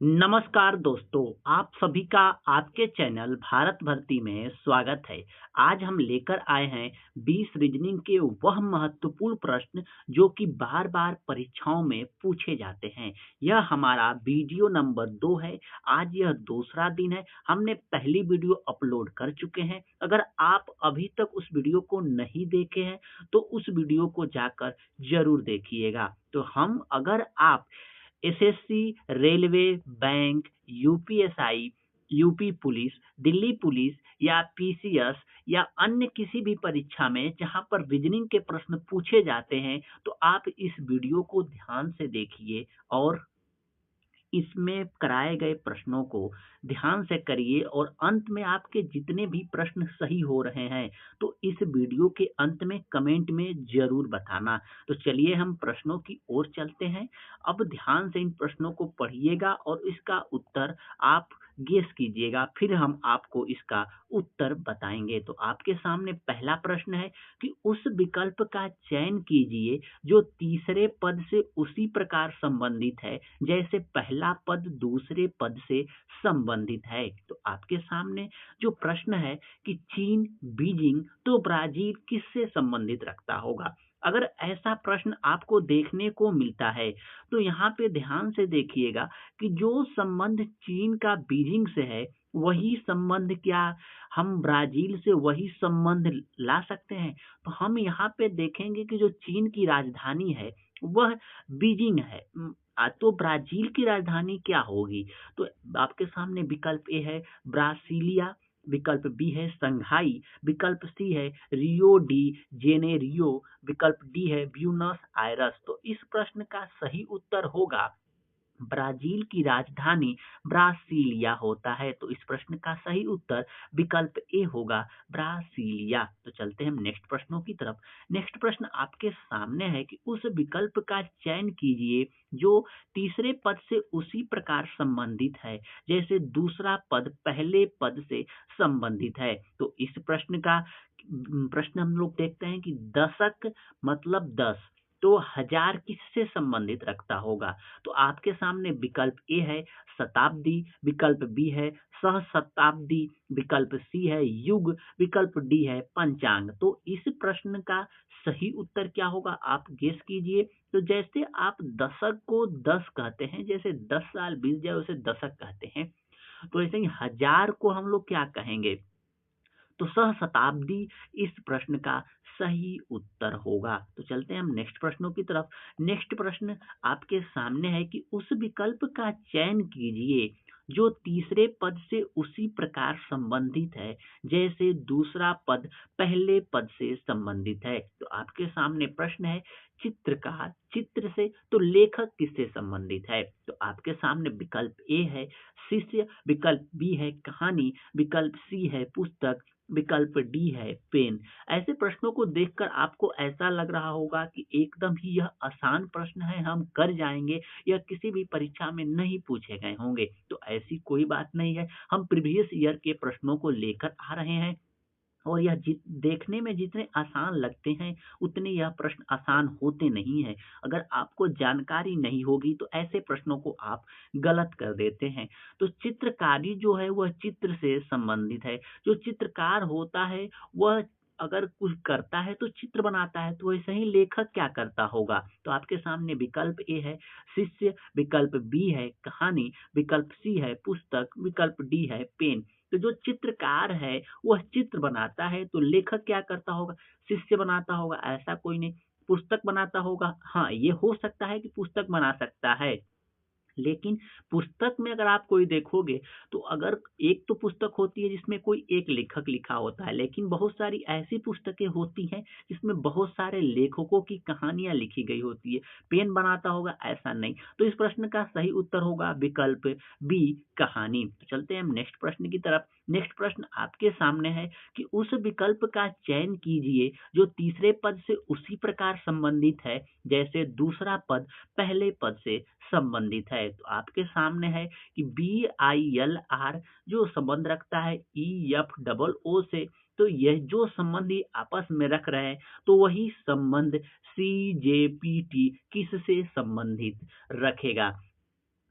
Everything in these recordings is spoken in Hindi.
नमस्कार दोस्तों, आप सभी का आपके चैनल भारत भर्ती में स्वागत है। आज हम लेकर आए हैं 20 रीजनिंग के वह महत्वपूर्ण प्रश्न जो कि बार-बार परीक्षाओं में पूछे जाते हैं। यह हमारा वीडियो नंबर 2 है। आज यह दूसरा दिन है। हमने पहली वीडियो अपलोड कर चुके हैं। अगर आप अभी तक उस वीडियो को नहीं देखे हैं, तो उस वीडियो को जाकर ज़रूर देखिएगा। तो अगर आप SSC, railway, bank, UPSI, UP police, Delhi police या पीसीएस या अन्य किसी भी परीक्षा में जहां पर रीजनिंग के प्रश्न पूछे जाते हैं, तो आप इस वीडियो को ध्यान से देखिए और इसमें कराए गए प्रश्नों को ध्यान से करिए और अंत में आपके जितने भी प्रश्न सही हो रहे हैं, तो इस वीडियो के अंत में कमेंट में ज़रूर बताना। तो चलिए हम प्रश्नों की ओर चलते हैं। अब ध्यान से इन प्रश्नों को पढ़िएगा और इसका उत्तर आप गेस कीजिएगा, फिर हम आपको इसका उत्तर बताएँगे। तो आपके सामने पहला प्रश्न है कि उस विकल्प का चयन कीजिए जो तीसरे पद से उसी प्रकार संबंधित है जैसे पहला पद दूसरे पद से संबंधित है। तो आपके सामने जो प्रश्न है कि चीन, बीजिंग तो ब्राजील किससे संबंधित रखता होगा? अगर ऐसा प्रश्न आपको देखने को मिलता है, तो यहाँ पे ध्यान से देखिएगा कि जो संबंध चीन का बीजिंग से है, वही संबंध क्या हम ब्राजील से वही संबंध ला सकते हैं? तो हम यहाँ पे देखेंगे कि जो चीन की राजधानी है, वह बीजिंग है। तो ब्राज़ील की राजधानी क्या होगी? तो आपके सामने विकल्प ए है ब्रासिलिया, विकल्प बी है शंघाई, विकल्प सी है रियो डी जेनेरियो, विकल्प डी है ब्यूनस आयरस। तो इस प्रश्न का सही उत्तर होगा ब्राजील की राजधानी ब्रासीलिया होता है। तो इस प्रश्न का सही उत्तर विकल्प ए होगा ब्रासीलिया। तो चलते हैं हम नेक्स्ट प्रश्नों की तरफ। नेक्स्ट प्रश्न आपके सामने है कि उस विकल्प का चयन कीजिए जो तीसरे पद से उसी प्रकार संबंधित है जैसे दूसरा पद पहले पद से संबंधित है। तो इस प्रश्न हम लोग देखते हैं कि दशक मतलब 10, तो हजार किससे संबंधित रखता होगा? तो आपके सामने विकल्प ए है शताब्दी, विकल्प बी है सहस्त्राब्दी, विकल्प सी है युग, विकल्प डी है पंचांग। तो इस प्रश्न का सही उत्तर क्या होगा आप गेस कीजिए। तो जैसे आप दशक को 10 कहते हैं, जैसे 10 साल बीत जाए उसे दशक कहते हैं, तो ऐसे ही हजार को हम लोग क्या कहेंगे? तो सहस्त्राब्दी इस प्रश्न का सही उत्तर होगा। तो चलते हैं हम नेक्स्ट प्रश्नों की तरफ। नेक्स्ट प्रश्न आपके सामने है कि उस विकल्प का चयन कीजिए जो तीसरे पद से उसी प्रकार संबंधित है जैसे दूसरा पद पहले पद से संबंधित है। तो आपके सामने प्रश्न है चित्रकार चित्र से, तो लेखक किससे संबंधित है? तो आपके सामने विकल्प ए है शिष्य, विकल्प बी है कहानी, विकल्प सी है पुस्तक, विकल्प डी है पेन। ऐसे प्रश्नों को देखकर आपको ऐसा लग रहा होगा कि एकदम ही यह आसान प्रश्न है, हम कर जाएंगे, यह किसी भी परीक्षा में नहीं पूछे गए होंगे। तो ऐसी कोई बात नहीं है। हम प्रीवियस ईयर के प्रश्नों को लेकर आ रहे हैं और यह देखने में जितने आसान लगते हैं, उतने यह प्रश्न आसान होते नहीं हैं। अगर आपको जानकारी नहीं होगी, तो ऐसे प्रश्नों को आप गलत कर देते हैं। तो चित्रकारी जो है, वह चित्र से संबंधित है। जो चित्रकार होता है, वह अगर कुछ करता है तो चित्र बनाता है, तो वैसे ही लेखक क्या करता होगा? तो आपके सामने विकल्प ए है शिष्य, विकल्प बी है कहानी, विकल्प सी है पुस्तक, विकल्प डी है पेन। तो जो चित्रकार है, वह चित्र बनाता है, तो लेखक क्या करता होगा? शिष्य बनाता होगा, ऐसा कोई नहीं। पुस्तक बनाता होगा, हाँ, ये हो सकता है कि पुस्तक बना सकता है। लेकिन पुस्तक में अगर आप कोई देखोगे, तो अगर एक तो पुस्तक होती है जिसमें कोई एक लेखक लिखा होता है, लेकिन बहुत सारी ऐसी पुस्तकें होती हैं जिसमें बहुत सारे लेखकों की कहानियां लिखी गई होती है। पेन बनाता होगा, ऐसा नहीं। तो इस प्रश्न का सही उत्तर होगा विकल्प बी कहानी। तो चलते हैं हम नेक्स्ट प्रश्न की तरफ। नेक्स्ट प्रश्न आपके सामने है कि उस विकल्प का चयन कीजिए जो तीसरे पद से उसी प्रकार संबंधित है जैसे दूसरा पद पहले पद से संबंधित है। तो आपके सामने है कि BILR जो संबंध रखता है EFOO से, तो यह जो संबंधी आपस में रख रहे हैं, तो वही संबंध CJPT किससे संबंधित रखेगा?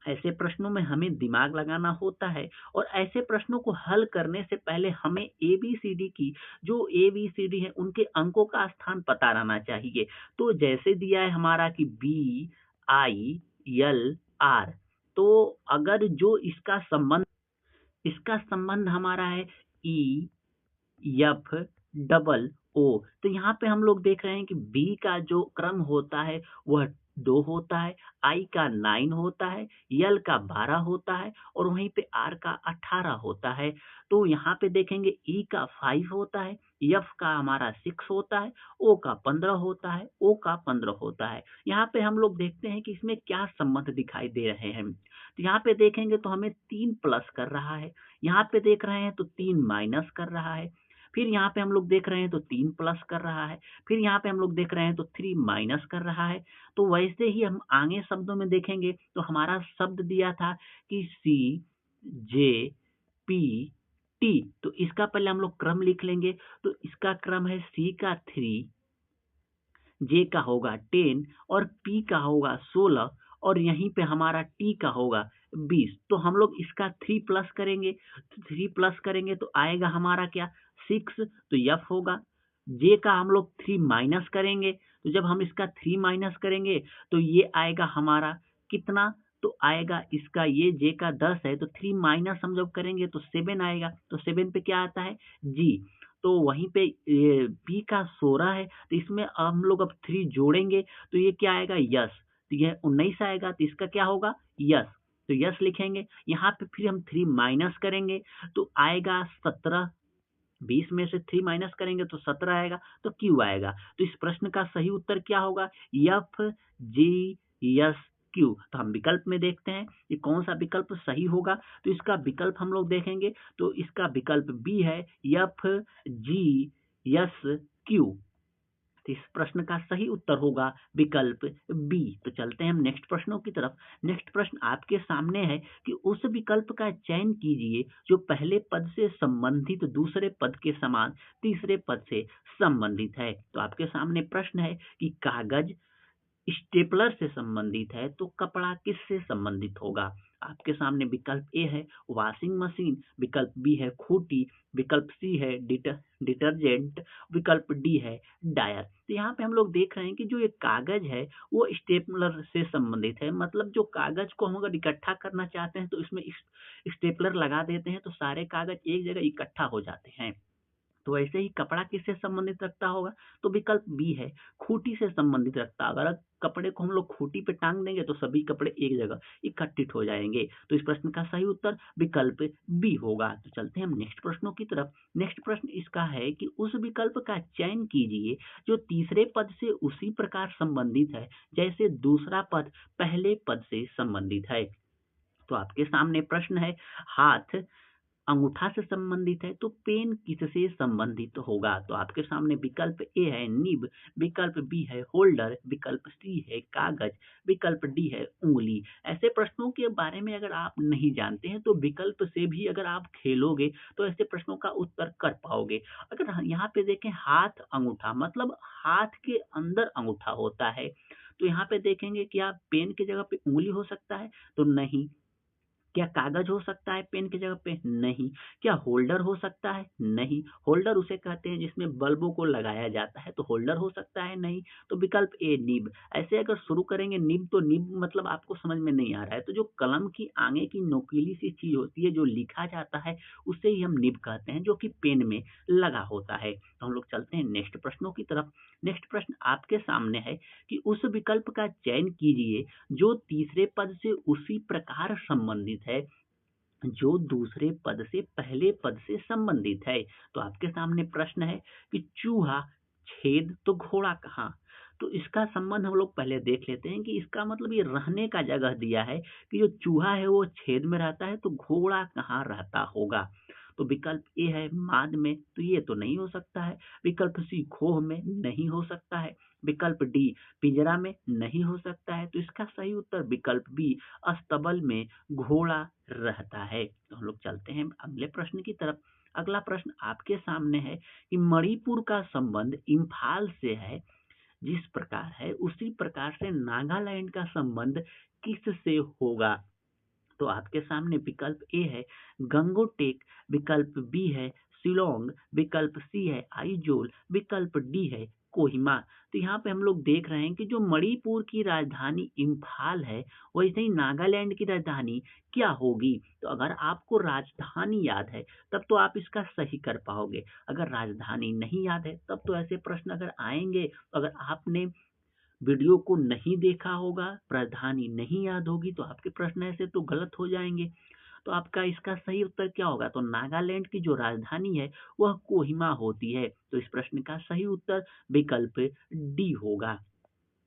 ऐसे प्रश्नों में हमें दिमाग लगाना होता है और ऐसे प्रश्नों को हल करने से पहले हमें एबीसीडी की जो एबीसीडी है उनके अंकों का स्थान पता रहना चाहिए। तो जैसे दिया है हमारा कि बी आई एल आर, तो अगर जो इसका संबंध हमारा है ई एफ डबल ओ, तो यहाँ पे हम लोग देख रहे हैं कि बी का जो क्रम होता है वह 2 होता है, आई का 9 होता है, एल का 12 होता है और वहीं पे आर का 18 होता है। तो यहाँ पे देखेंगे ई का 5 होता है, एफ का हमारा 6 होता है, ओ का 15 होता है, ओ का 15 होता है। यहाँ पे हम लोग देखते हैं कि इसमें क्या संबंध दिखाई दे रहे हैं। तो यहाँ पे देखेंगे तो हमें 3 प्लस कर रहा है, यहाँ पे देख रहे हैं तो 3 माइनस कर रहा है, फिर यहाँ पे हम लोग देख रहे हैं तो 3 प्लस कर रहा है, फिर यहाँ पे हम लोग देख रहे हैं तो 3 माइनस कर रहा है। तो वैसे ही हम आगे शब्दों में देखेंगे तो हमारा शब्द दिया था कि सी जे पी टी, तो इसका पहले हम लोग क्रम लिख लेंगे। तो इसका क्रम है सी का 3, जे का होगा 10 और पी का होगा 16 और यहीं पे हमारा टी का होगा 20। तो हम लोग इसका 3 प्लस करेंगे, तो 3 प्लस करेंगे तो आएगा हमारा क्या 6, तो एफ होगा। जे का हम लोग 3 माइनस करेंगे, तो जब हम इसका 3 माइनस करेंगे तो ये आएगा हमारा कितना, तो आएगा इसका ये जे का 10 है, तो 3 माइनस हम जब करेंगे तो 7 आएगा, तो 7 पे क्या आता है जी। तो वहीं पे पी का 16 है, तो इसमें हम लोग अब 3 जोड़ेंगे तो ये क्या आएगा यस, तो यह 19 आएगा, तो इसका क्या होगा यस, तो यस लिखेंगे। यहाँ पे फिर हम 3 माइनस करेंगे तो आएगा 17, 20 में से 3 माइनस करेंगे तो 17 आएगा, तो क्यू आएगा। तो इस प्रश्न का सही उत्तर क्या होगा, एफ जी एस क्यू। तो हम विकल्प में देखते हैं कि कौन सा विकल्प सही होगा। तो इसका विकल्प हम लोग देखेंगे तो इसका विकल्प बी है, एफ जी एस क्यू। तो इस प्रश्न का सही उत्तर होगा विकल्प बी। तो चलते हैं हम नेक्स्ट प्रश्नों की तरफ। नेक्स्ट प्रश्न आपके सामने है कि उस विकल्प का चयन कीजिए जो पहले पद से संबंधित दूसरे पद के समान तीसरे पद से संबंधित है। तो आपके सामने प्रश्न है कि कागज स्टेपलर से संबंधित है तो कपड़ा किससे संबंधित होगा। आपके सामने विकल्प ए है वॉशिंग मशीन, विकल्प बी है खूंटी, विकल्प सी है डिटर्जेंट, विकल्प डी है डायर। तो यहाँ पे हम लोग देख रहे हैं कि जो ये कागज है वो स्टेपलर से संबंधित है, मतलब जो कागज को हम अगर इकट्ठा करना चाहते हैं तो इसमें स्टेपलर लगा देते हैं तो सारे कागज एक जगह इकट्ठा हो जाते हैं। तो ऐसे ही कपड़ा किससे संबंधित रखता होगा, तो विकल्प बी है खूंटी से संबंधित रखता। अगर कपड़े को हम लोग खूंटी पे टांग देंगे तो सभी कपड़े एक जगह इकट्ठित हो जाएंगे। तो इस प्रश्न का सही उत्तर विकल्प बी होगा। तो चलते हैं हम नेक्स्ट प्रश्नों की तरफ। नेक्स्ट प्रश्न इसका है कि उस विकल्प का चयन कीजिए जो तीसरे पद से उसी प्रकार संबंधित है जैसे दूसरा पद पहले पद से संबंधित है। तो आपके सामने प्रश्न है हाथ अंगूठा से संबंधित है तो पेन किससे संबंधित होगा। तो आपके सामने विकल्प ए है निब, विकल्प बी है होल्डर, विकल्प सी है कागज, विकल्प डी है उंगली। ऐसे प्रश्नों के बारे में अगर आप नहीं जानते हैं तो विकल्प से भी अगर आप खेलोगे तो ऐसे प्रश्नों का उत्तर कर पाओगे। अगर यहाँ पे देखें हाथ अंगूठा मतलब हाथ के अंदर अंगूठा होता है, तो यहाँ पे देखेंगे क्या पेन की जगह पे उंगली हो सकता है, तो नहीं। क्या कागज हो सकता है पेन की जगह पे, नहीं। क्या होल्डर हो सकता है, नहीं। होल्डर उसे कहते हैं जिसमें बल्बों को लगाया जाता है, तो होल्डर हो सकता है, नहीं। तो विकल्प ए निब। ऐसे अगर शुरू करेंगे निब तो निब मतलब आपको समझ में नहीं आ रहा है, तो जो कलम की आगे की नोकीली सी चीज होती है जो लिखा जाता है उसे ही हम निब कहते हैं जो कि पेन में लगा होता है। तो हम लोग चलते हैं नेक्स्ट प्रश्नों की तरफ। नेक्स्ट प्रश्न आपके सामने है कि उस विकल्प का चयन कीजिए जो तीसरे पद से उसी प्रकार संबंधित है जो दूसरे पद से पहले पद से संबंधित है। तो आपके सामने प्रश्न है कि चूहा छेद तो घोड़ा कहाँ। तो इसका संबंध हम लोग पहले देख लेते हैं कि इसका मतलब ये रहने का जगह दिया है कि जो चूहा है वो छेद में रहता है तो घोड़ा कहाँ रहता होगा। तो विकल्प ए है माद में, तो ये तो नहीं हो सकता है। विकल्प सी खोह में, नहीं हो सकता है। विकल्प डी पिंजरा में, नहीं हो सकता है। तो इसका सही उत्तर विकल्प बी अस्तबल में घोड़ा रहता है। तो हम लोग चलते हैं अगले प्रश्न की तरफ। अगला प्रश्न आपके सामने है कि मणिपुर का संबंध इम्फाल से है जिस प्रकार है उसी प्रकार से नागालैंड का संबंध किससे होगा। तो आपके सामने विकल्प ए है गंगोटेक, विकल्प बी है शिलोंग, विकल्प सी है आइजोल, विकल्प डी है कोहिमा। तो यहाँ पे हम लोग देख रहे हैं कि जो मणिपुर की राजधानी इम्फाल है, वैसे ही नागालैंड की राजधानी क्या होगी। तो अगर आपको राजधानी याद है तब तो आप इसका सही कर पाओगे, अगर राजधानी नहीं याद है तब तो ऐसे प्रश्न अगर आएंगे, अगर आपने वीडियो को नहीं देखा होगा, राजधानी नहीं याद होगी, तो आपके प्रश्न ऐसे तो गलत हो जाएंगे। तो आपका इसका सही उत्तर क्या होगा, तो नागालैंड की जो राजधानी है वह कोहिमा होती है। तो इस प्रश्न का सही उत्तर विकल्प डी होगा।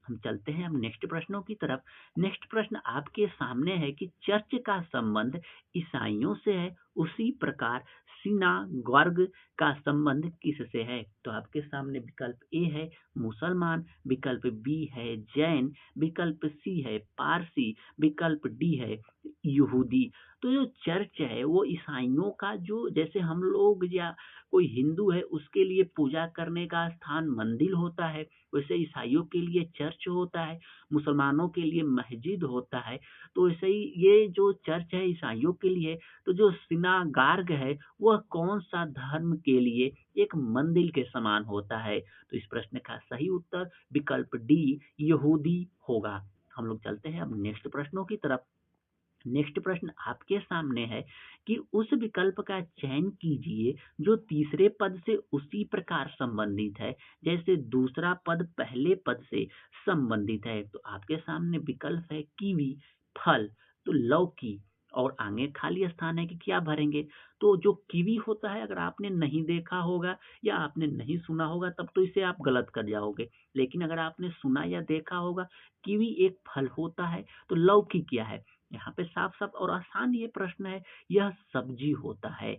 हम चलते हैं अब नेक्स्ट प्रश्नों की तरफ। नेक्स्ट प्रश्न आपके सामने है कि चर्च का संबंध ईसाइयों से है, उसी प्रकार सिनागॉग का संबंध किससे है। तो आपके सामने विकल्प ए है मुसलमान, विकल्प बी है जैन, विकल्प सी है पारसी, विकल्प डी है यहूदी। तो जो चर्च है वो ईसाइयों का, जो जैसे हम लोग या कोई हिंदू है उसके लिए पूजा करने का स्थान मंदिर होता है, वैसे ईसाइयों के लिए चर्च होता है, मुसलमानों के लिए मस्जिद होता है। तो ऐसे ही ये जो चर्च है ईसाइयों के लिए, तो जो सिनागार्ग है वह कौन सा धर्म के लिए एक मंदिर के समान होता है। तो इस प्रश्न का सही उत्तर विकल्प डी यहूदी होगा। हम लोग चलते हैं अब नेक्स्ट प्रश्नों की तरफ। नेक्स्ट प्रश्न आपके सामने है कि उस विकल्प का चयन कीजिए जो तीसरे पद से उसी प्रकार संबंधित है जैसे दूसरा पद पहले पद से संबंधित है। तो आपके सामने विकल्प है कीवी, फल, तो लौकी, और आगे खाली स्थान है कि क्या भरेंगे। तो जो कीवी होता है, अगर आपने नहीं देखा होगा या आपने नहीं सुना होगा तब तो इसे आप गलत कर जाओगे, लेकिन अगर आपने सुना या देखा होगा, कीवी एक फल होता है। तो लौकी क्या है, यहाँ पे साफ साफ और आसान ये प्रश्न है, यह सब्जी होता है।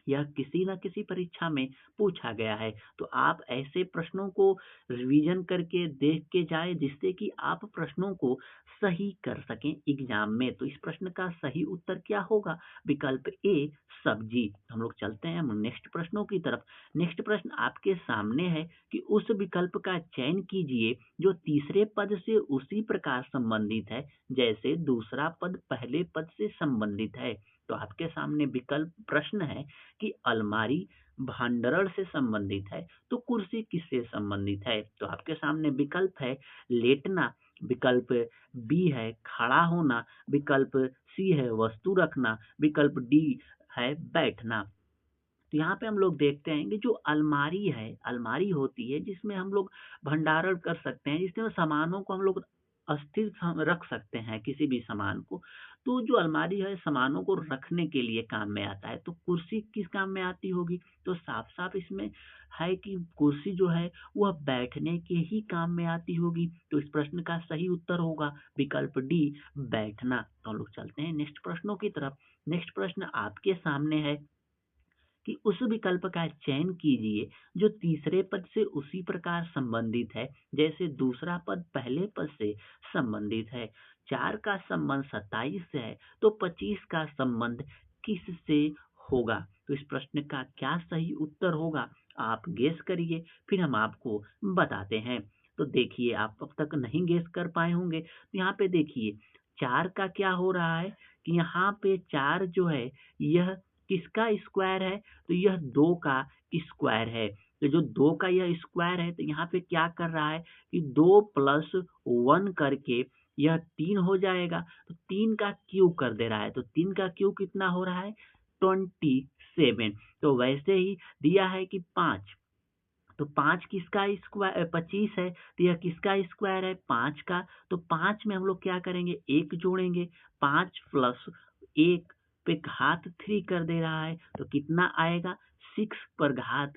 यह किसी न किसी परीक्षा में पूछा गया है। तो आप ऐसे प्रश्नों को रिवीजन करके देख के जाए जिससे कि आप प्रश्नों को सही कर सकें एग्जाम में। तो इस प्रश्न का सही उत्तर क्या होगा, विकल्प ए सब्जी। हम लोग चलते हैं नेक्स्ट प्रश्नों की तरफ। नेक्स्ट प्रश्न आपके सामने है कि उस विकल्प का चयन कीजिए जो तीसरे पद से उसी प्रकार संबंधित है जैसे दूसरा पद पहले पद से संबंधित है। तो आपके सामने विकल्प प्रश्न है कि अलमारी भांडरण से संबंधित है, तो कुर्सी किससे संबंधित है। तो आपके सामने विकल्प है लेटना, विकल्प बी है खड़ा होना, विकल्प सी है वस्तु रखना, विकल्प डी है बैठना। तो यहाँ पे हम लोग देखते हैं कि जो अलमारी है, अलमारी होती है जिसमें हम लोग भंडारण कर सकते हैं, जिसमें सामानों को हम लोग अस्थिर रख सकते हैं किसी भी सामान को। तो जो अलमारी है सामानों को रखने के लिए काम में आता है, तो कुर्सी किस काम में आती होगी। तो साफ साफ इसमें है कि कुर्सी जो है वह बैठने के ही काम में आती होगी। तो इस प्रश्न का सही उत्तर होगा विकल्प डी बैठना। तो हम लोग चलते हैं नेक्स्ट प्रश्नों की तरफ। नेक्स्ट प्रश्न आपके सामने है कि उस विकल्प का चयन कीजिए जो तीसरे पद से उसी प्रकार संबंधित है जैसे दूसरा पद पहले पद से संबंधित है। 4 का संबंध 27 से है, तो 25 का संबंध किससे होगा। तो इस प्रश्न का क्या सही उत्तर होगा, आप गेस करिए, फिर हम आपको बताते हैं। तो देखिए, आप अब तक नहीं गेस कर पाए होंगे, तो यहाँ पे देखिए 4 का क्या हो रहा है कि यहाँ पे 4 जो है यह किसका स्क्वायर है, तो यह 2 का स्क्वायर है। तो जो 2 का यह स्क्वायर है, तो यहाँ पे क्या कर रहा है कि 2 प्लस 1 करके यह 3 हो जाएगा, तो 3 का क्यूब कर दे रहा है। तो 3 का क्यूब कितना हो रहा है, 27। तो वैसे ही दिया है कि 5, तो 5 किसका स्क्वायर, 25 है, तो यह किसका स्क्वायर है, 5 का। तो 5 में हम लोग क्या करेंगे, 1 जोड़ेंगे, 5 प्लस 1 पे घात 3 कर दे रहा है, तो कितना आएगा, 6 पर घात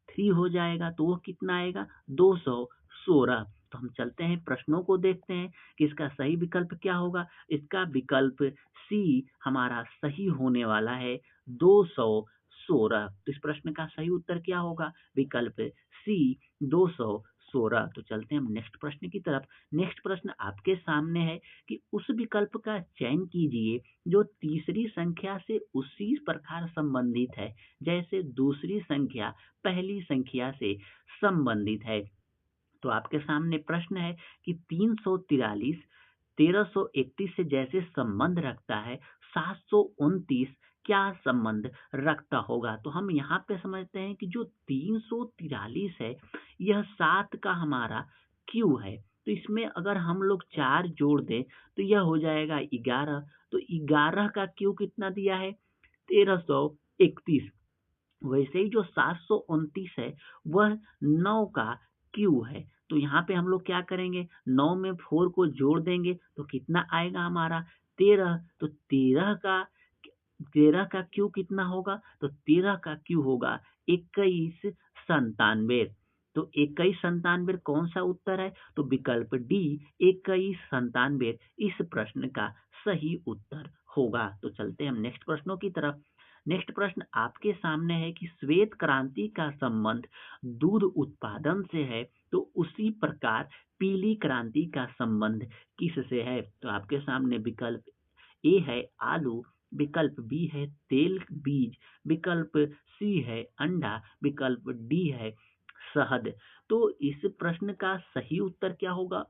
3 हो जाएगा, तो वो कितना आएगा, 216। तो हम चलते हैं प्रश्नों को देखते हैं कि इसका सही विकल्प क्या होगा। इसका विकल्प सी हमारा सही होने वाला है, 216। तो इस प्रश्न का सही उत्तर क्या होगा, विकल्प सी 216। तो चलते हैं हम नेक्स्ट प्रश्न की तरफ। नेक्स्ट प्रश्न आपके सामने है कि उस विकल्प का चयन कीजिए जो तीसरी संख्या से उसी प्रकार संबंधित है जैसे दूसरी संख्या पहली संख्या से संबंधित है। तो आपके सामने प्रश्न है कि 343 1331 से जैसे संबंध रखता है, 729 क्या संबंध रखता होगा? तो हम यहाँ पे समझते हैं कि जो 343 है, यह 7 का हमारा क्यू है। तो इसमें अगर हम लोग 4 जोड़ दें तो यह हो जाएगा 11। तो 11 का क्यू कितना दिया है? 1331। वैसे ही जो 729 है वह 9 का क्यू है। तो यहाँ पे हम लोग क्या करेंगे? 9 में 4 को जोड़ देंगे तो कितना आएगा हमारा? 13। तो 13 का क्यू कितना होगा? तो 13 का क्यू होगा 2197। तो 2197 कौन सा उत्तर है? तो विकल्प डी 2197 इस प्रश्न का सही उत्तर होगा। तो चलते हैं हम नेक्स्ट प्रश्नों की तरफ। नेक्स्ट प्रश्न आपके सामने है कि श्वेत क्रांति का संबंध दूध उत्पादन से है, तो उसी प्रकार पीली क्रांति का संबंध किससे है? तो आपके सामने विकल्प ए है आलू, विकल्प बी है तेल बीज, विकल्प सी है अंडा, विकल्प डी है शहद। तो इस प्रश्न का सही उत्तर क्या होगा?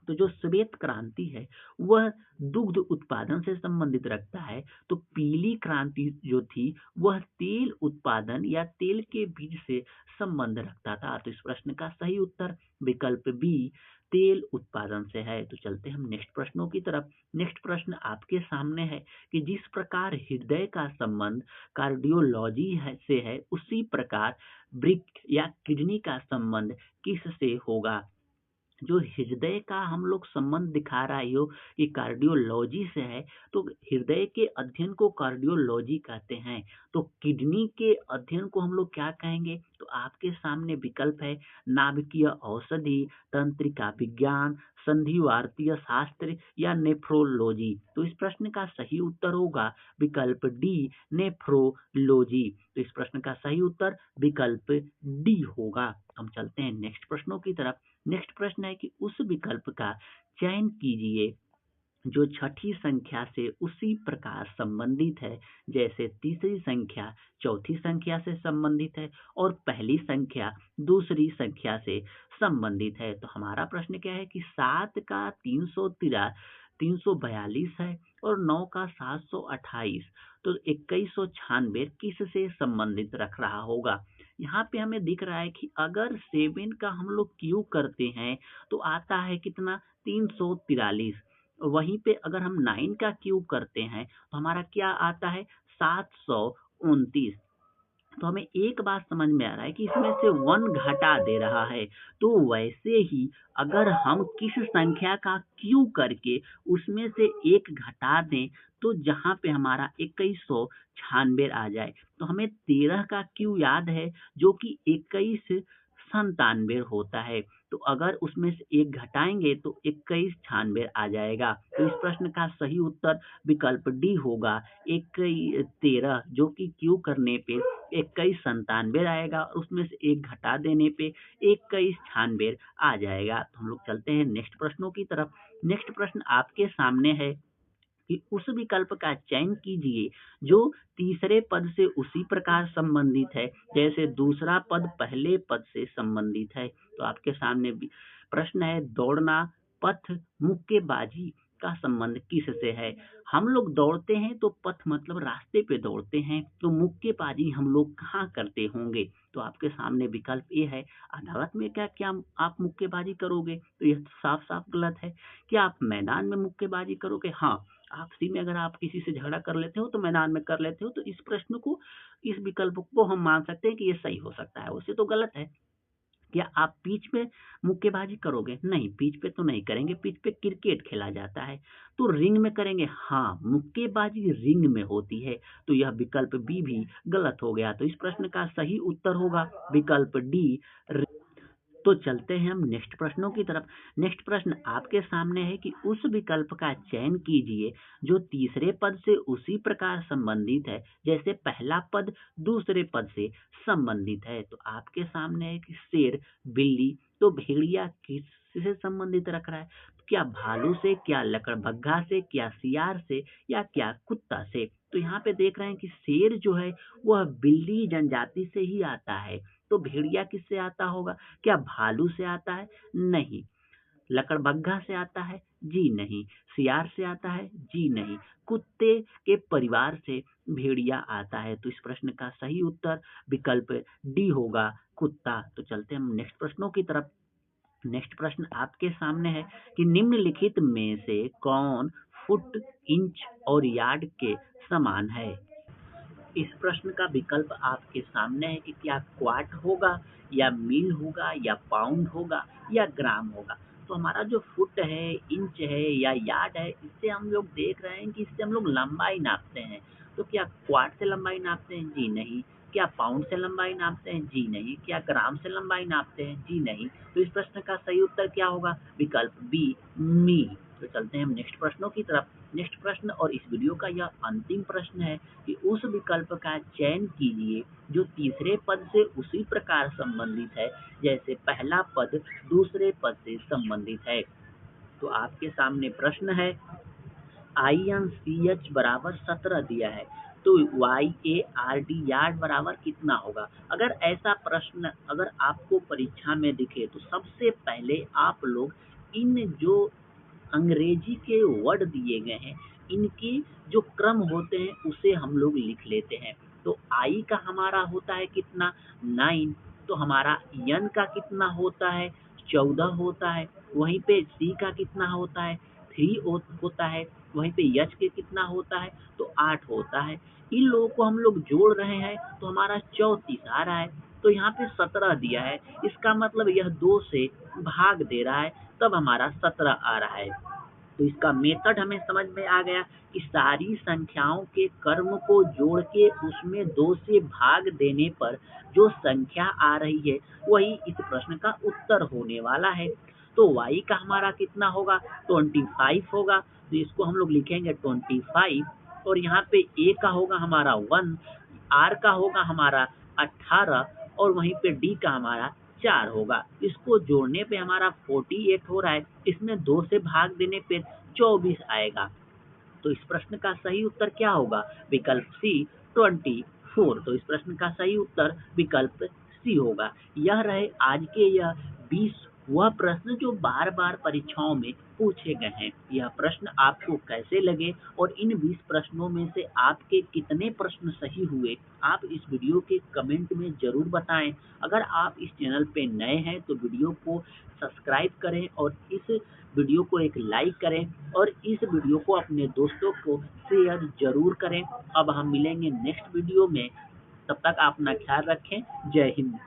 तो जो श्वेत क्रांति है वह दुग्ध उत्पादन से संबंधित रखता है। तो पीली क्रांति जो थी वह तेल उत्पादन या तेल के बीज से संबंध रखता था। तो इस प्रश्न का सही उत्तर विकल्प बी तेल उत्पादन से है। तो चलते हम नेक्स्ट प्रश्नों की तरफ। नेक्स्ट प्रश्न आपके सामने है कि जिस प्रकार हृदय का संबंध कार्डियोलॉजी से है, उसी प्रकार वृक्क या किडनी का संबंध किससे होगा? जो हृदय का हम लोग संबंध दिखा रहा है कि कार्डियोलॉजी से है, तो हृदय के अध्ययन को कार्डियोलॉजी कहते हैं। तो किडनी के अध्ययन को हम लोग क्या कहेंगे? तो आपके सामने विकल्प है नाभिकीय औषधि, तंत्रिका विज्ञान, संधिवातीय शास्त्र या नेफ्रोलॉजी। तो इस प्रश्न का सही उत्तर होगा विकल्प डी नेफ्रोलॉजी। तो इस प्रश्न का सही उत्तर विकल्प डी होगा। हम चलते हैं नेक्स्ट प्रश्नों की तरफ। नेक्स्ट प्रश्न है कि उस विकल्प का चयन कीजिए जो छठी संख्या से उसी प्रकार संबंधित है जैसे तीसरी संख्या चौथी संख्या से संबंधित है और पहली संख्या दूसरी संख्या से संबंधित है। तो हमारा प्रश्न क्या है कि 7 का 342 है और 9 का 728, तो 2196 किससे संबंधित रख रहा होगा? यहाँ पे हमें दिख रहा है कि अगर 7 का हम लोग क्यू करते हैं तो आता है कितना? 343। वहीं पे अगर हम 9 का क्यूब करते हैं तो हमारा क्या आता है? 729। तो हमें एक बात समझ में आ रहा है कि इसमें से 1 घटा दे रहा है। तो वैसे ही अगर हम किस संख्या का क्यू करके उसमें से एक घटा दें तो जहां पे हमारा 2196 आ जाए। तो हमें 13 का क्यू याद है जो कि 2197 होता है। तो अगर उसमें से एक घटाएंगे तो 2196 आ जाएगा। तो इस प्रश्न का सही उत्तर विकल्प डी होगा 13, जो कि क्यू करने पे 2197 आएगा और उसमें से एक घटा देने पे 2196 आ जाएगा। तो हम लोग चलते हैं नेक्स्ट प्रश्नों की तरफ। नेक्स्ट प्रश्न आपके सामने है कि उस विकल्प का चयन कीजिए जो तीसरे पद से उसी प्रकार संबंधित है जैसे दूसरा पद पहले पद से संबंधित है। तो आपके सामने प्रश्न है दौड़ना, पथ, मुक्केबाजी का संबंध किससे है? हम लोग दौड़ते हैं तो पथ मतलब रास्ते पे दौड़ते हैं, तो मुक्केबाजी हम लोग कहाँ करते होंगे? तो आपके सामने विकल्प ए है अदालत में। क्या आप मुक्केबाजी करोगे? तो यह साफ साफ गलत है। क्या आप मैदान में मुक्केबाजी करोगे? हाँ, आपसी में अगर आप किसी से झगड़ा कर लेते हो तो मैदान में कर लेते हो। तो इस प्रश्न को, इस विकल्प को हम मान सकते हैं कि ये सही हो सकता है। वैसे तो गलत है। क्या आप पिच पे मुक्केबाजी करोगे? नहीं, पिच पे तो नहीं करेंगे। पिच पे क्रिकेट खेला जाता है। तो रिंग में करेंगे? हाँ, मुक्केबाजी रिंग में होती है। तो यह विकल्प बी भी गलत हो गया। तो इस प्रश्न का सही उत्तर होगा विकल्प डी। तो चलते हैं हम नेक्स्ट प्रश्नों की तरफ। नेक्स्ट प्रश्न आपके सामने है कि उस विकल्प का चयन कीजिए जो तीसरे पद से उसी प्रकार संबंधित है जैसे पहला पद दूसरे पद से संबंधित है। तो आपके सामने है कि शेर, बिल्ली, तो भेड़िया किससे संबंधित रख रहा है? तो क्या भालू से, क्या लकड़बग्घा से, क्या सियार से या क्या कुत्ता से? तो यहाँ पे देख रहे हैं कि शेर जो है वह बिल्ली जनजाति से ही आता है। तो भेड़िया किससे आता होगा? क्या भालू से आता है? नहीं। लकड़बग्घा से आता है? जी नहीं। सियार से आता है? जी नहीं। कुत्ते के परिवार से भेड़िया आता है, तो इस प्रश्न का सही उत्तर विकल्प डी होगा, कुत्ता। तो चलते हैं हम नेक्स्ट प्रश्नों की तरफ। नेक्स्ट प्रश्न आपके सामने है कि निम्नलिखित में से कौन फुट, इंच और यार्ड के समान है? इस प्रश्न का विकल्प आपके सामने है कि क्या क्वाट होगा या मील होगा या पाउंड होगा या ग्राम होगा। तो हमारा जो फुट है, इंच है या यार्ड है, इससे हम लोग देख रहे हैं कि इससे हम लोग लंबाई नापते हैं। तो क्या क्वाट से लंबाई नापते हैं? जी नहीं। क्या पाउंड से लंबाई नापते हैं? जी नहीं। क्या ग्राम से लंबाई नापते हैं? जी नहीं। तो इस प्रश्न का सही उत्तर क्या होगा? विकल्प बी, मील। तो चलते हैं हम नेक्स्ट प्रश्नों की तरफ। नेक्स्ट प्रश्न और इस वीडियो का यह अंतिम प्रश्न है कि उस विकल्प का चयन कीजिए जो तीसरे पद से उसी प्रकार संबंधित है जैसे पहला पद दूसरे पद से संबंधित है। तो आपके सामने प्रश्न है, INCH बराबर 17 दिया है, तो YARD यार्ड बराबर कितना होगा? अगर ऐसा प्रश्न अगर आपको परीक्षा में दिखे तो सबसे पहले आप लोग इन जो अंग्रेजी के वर्ड दिए गए हैं, इनके जो क्रम होते हैं उसे हम लोग लिख लेते हैं। तो आई का हमारा होता है कितना? 9। तो हमारा यन का कितना होता है? 14 होता है। वहीं पे सी का कितना होता है? 3 होता है। वहीं पे यच के कितना होता है? तो 8 होता है। इन लोगों को हम लोग जोड़ रहे हैं तो हमारा 34 आ रहा है। तो यहाँ पे 17 दिया है, इसका मतलब यह 2 से भाग दे रहा है, तब हमारा 17 आ रहा है। तो इसका मेथड हमें समझ में आ गया कि सारी संख्याओं के कर्म को जोड़ के उसमें 2 से भाग देने पर जो संख्या आ रही है वही इस प्रश्न का उत्तर होने वाला है। तो y का हमारा कितना होगा? 25 होगा। तो इसको हम लोग लिखेंगे 25 और यहाँ पे a का होगा हमारा 1, r का होगा हमारा 18 और वहीं पे d का हमारा 4 होगा। इसको जोड़ने पे हमारा 48 हो रहा है, इसमें 2 से भाग देने पे 24 आएगा। तो इस प्रश्न का सही उत्तर क्या होगा? विकल्प सी, 24। तो इस प्रश्न का सही उत्तर विकल्प सी होगा। यह रहे आज के यह 20 वह प्रश्न जो बार बार परीक्षाओं में पूछे गए हैं। यह प्रश्न आपको कैसे लगे और इन 20 प्रश्नों में से आपके कितने प्रश्न सही हुए, आप इस वीडियो के कमेंट में जरूर बताएं। अगर आप इस चैनल पे नए हैं तो वीडियो को सब्सक्राइब करें और इस वीडियो को एक लाइक करें और इस वीडियो को अपने दोस्तों को शेयर जरूर करें। अब हम मिलेंगे नेक्स्ट वीडियो में, तब तक आप अपना ख्याल रखें। जय हिंद।